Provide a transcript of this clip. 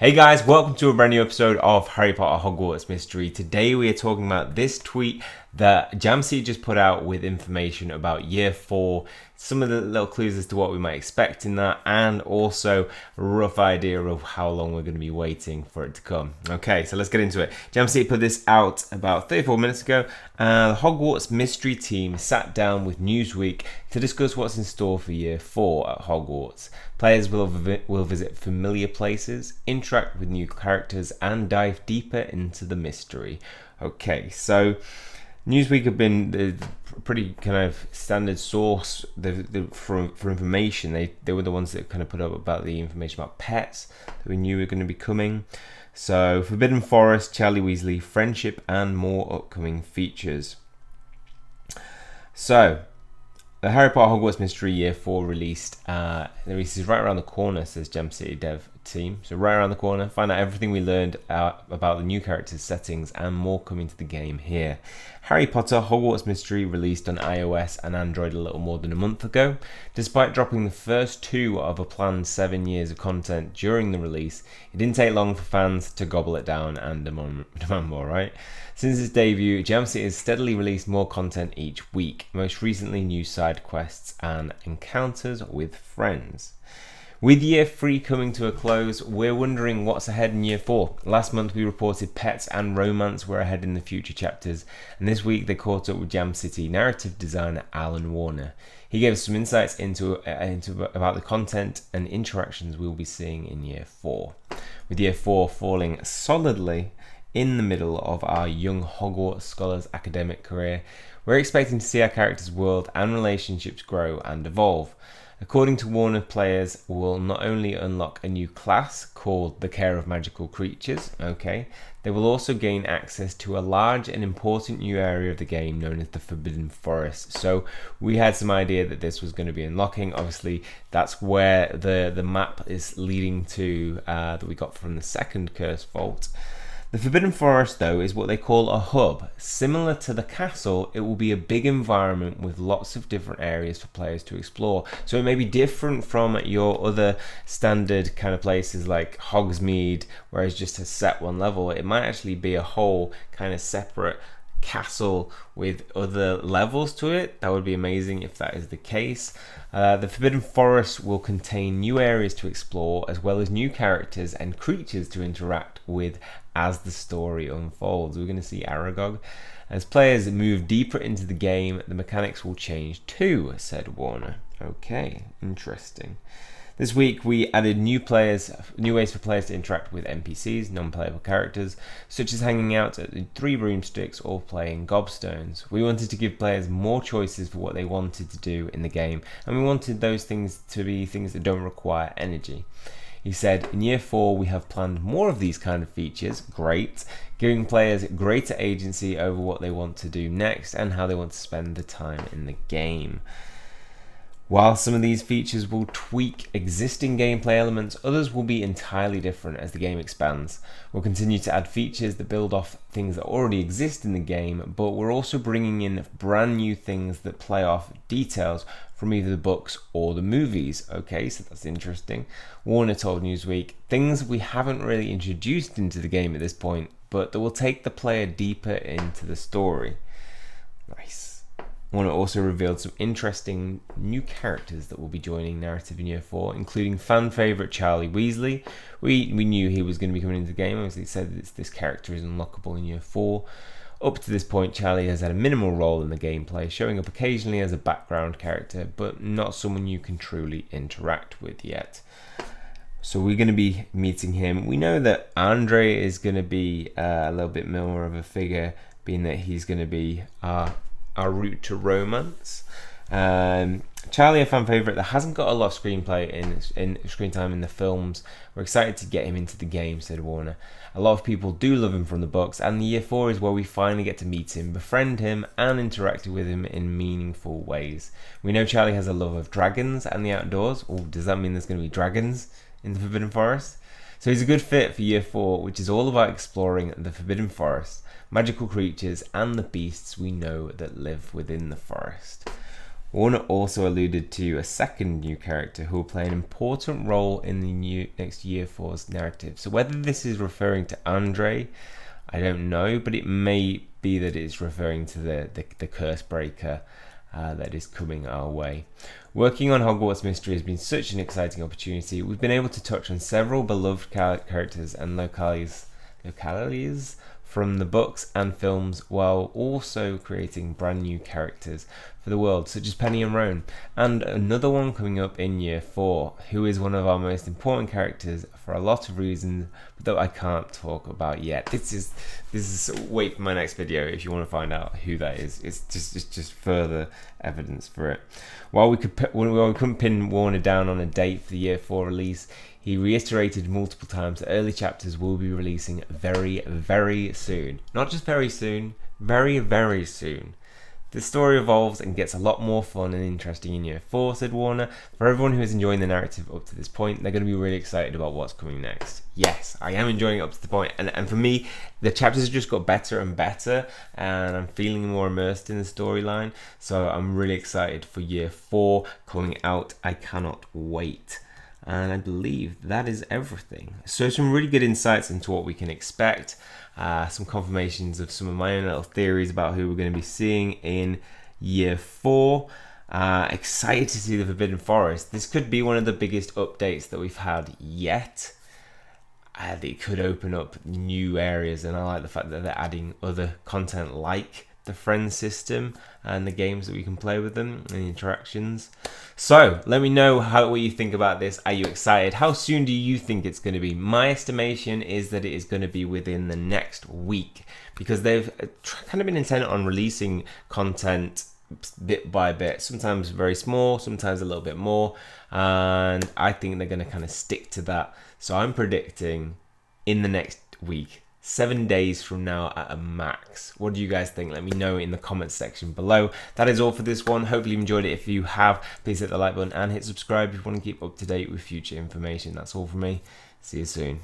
Hey guys, welcome to a brand new episode of Harry Potter Hogwarts Mystery. Today we are talking about this tweet that Jamsey just put out with information about year 4, some of the little clues as to what we might expect in that, and also a rough idea of how long we're going to be waiting for it to come. Okay, so let's get into it. Jamsey put this out about 34 minutes ago, and the Hogwarts Mystery team sat down with Newsweek to discuss what's in store for year 4 at Hogwarts. Players will visit familiar places, interact with new characters, and dive deeper into the mystery. Okay, so Newsweek have been the pretty kind of standard source for information. They were the ones that kind of put up about the information about pets that we knew were going to be coming. So Forbidden Forest, Charlie Weasley, friendship, and more upcoming features. So the Harry Potter Hogwarts Mystery Year 4 released. The release is right around the corner, says Gem City Dev team. So right around the corner, find out everything we learned about the new characters, settings, and more coming to the game here. Harry Potter Hogwarts Mystery released on iOS and Android a little more than a month ago. Despite dropping the first 2 of a planned 7 years of content during the release, it didn't take long for fans to gobble it down and demand more, right? Since its debut, Jamsey has steadily released more content each week, most recently new side quests and encounters with friends. With year 3 coming to a close, we're wondering what's ahead in year 4. Last month we reported pets and romance were ahead in the future chapters, and this week they caught up with Jam City narrative designer Alan Warner. He gave us some insights into about the content and interactions we'll be seeing in year 4. With year 4 falling solidly in the middle of our young Hogwarts scholars' academic career, we're expecting to see our characters' world and relationships grow and evolve. According to Warner, players will not only unlock a new class called the Care of Magical Creatures, they will also gain access to a large and important new area of the game known as the Forbidden Forest. So we had some idea that this was going to be unlocking. Obviously, that's where the map is leading to that we got from the second Curse Vault. The Forbidden Forest, though, is what they call a hub. Similar to the castle, it will be a big environment with lots of different areas for players to explore. So it may be different from your other standard kind of places like Hogsmeade, where it's just a set one level. It might actually be a whole kind of separate castle with other levels to it. That would be amazing if that is the case. The Forbidden Forest will contain new areas to explore, as well as new characters and creatures to interact with as the story unfolds. We're going to see Aragog. As players move deeper into the game, the mechanics will change too, said Warner. Okay, interesting. This week we added new ways for players to interact with NPCs, non-playable characters, such as hanging out at the 3 broomsticks or playing gobstones. We wanted to give players more choices for what they wanted to do in the game, and we wanted those things to be things that don't require energy. He said, in year 4 we have planned more of these kind of features, great, giving players greater agency over what they want to do next and how they want to spend the time in the game. While some of these features will tweak existing gameplay elements, others will be entirely different as the game expands. We'll continue to add features that build off things that already exist in the game, but we're also bringing in brand new things that play off details from either the books or the movies. Okay, so that's interesting. Warner told Newsweek, things we haven't really introduced into the game at this point, but that will take the player deeper into the story. Nice. Warner also revealed some interesting new characters that will be joining narrative in year 4, including fan favourite Charlie Weasley. We knew he was going to be coming into the game, as he said that this character is unlockable in year 4. Up to this point, Charlie has had a minimal role in the gameplay, showing up occasionally as a background character, but not someone you can truly interact with yet. So we're going to be meeting him. We know that Andre is going to be a little bit more of a figure, being that he's going to be our route to romance. Charlie, a fan favourite that hasn't got a lot of screenplay in screen time in the films. We're excited to get him into the game, said Warner. A lot of people do love him from the books, and the year 4 is where we finally get to meet him, befriend him, and interact with him in meaningful ways. We know Charlie has a love of dragons and the outdoors. Oh, does that mean there's going to be dragons in the Forbidden Forest? So he's a good fit for year 4, which is all about exploring the Forbidden Forest, magical creatures, and the beasts we know that live within the forest. Warner also alluded to a second new character who will play an important role in the next Year 4's narrative. So whether this is referring to Andre, I don't know, but it may be that it's referring to the curse breaker that is coming our way. Working on Hogwarts Mystery has been such an exciting opportunity. We've been able to touch on several beloved characters and localities from the books and films, while also creating brand new characters for the world, such as Penny and Roan, and another one coming up in Year 4, who is one of our most important characters for a lot of reasons, but that I can't talk about yet. This is wait for my next video if you want to find out who that is. It's just further evidence for it. While we couldn't pin Warner down on a date for the Year 4 release, he reiterated multiple times that early chapters will be releasing very, very soon. Not just very soon, very, very soon. The story evolves and gets a lot more fun and interesting in Year 4, said Warner. For everyone who is enjoying the narrative up to this point, they're going to be really excited about what's coming next. Yes, I am enjoying it up to the point. And for me, the chapters have just got better and better, and I'm feeling more immersed in the storyline. So I'm really excited for Year 4 coming out. I cannot wait. And I believe that is everything. So some really good insights into what we can expect. Some confirmations of some of my own little theories about who we're going to be seeing in Year 4. Excited to see the Forbidden Forest. This could be one of the biggest updates that we've had yet. It could open up new areas, and I like the fact that they're adding other content like the friend system and the games that we can play with them and the interactions. So let me know what you think about this. Are you excited? How soon do you think it's going to be? My estimation is that it is going to be within the next week, because they've kind of been intent on releasing content bit by bit, sometimes very small, sometimes a little bit more, and I think they're going to kind of stick to that. So I'm predicting in the next week, 7 days from now at a max. What do you guys think? Let me know in the comments section below. That is all for this one. Hopefully you enjoyed it. If you have, please hit the like button and hit subscribe if you want to keep up to date with future information. That's all from me. See you soon.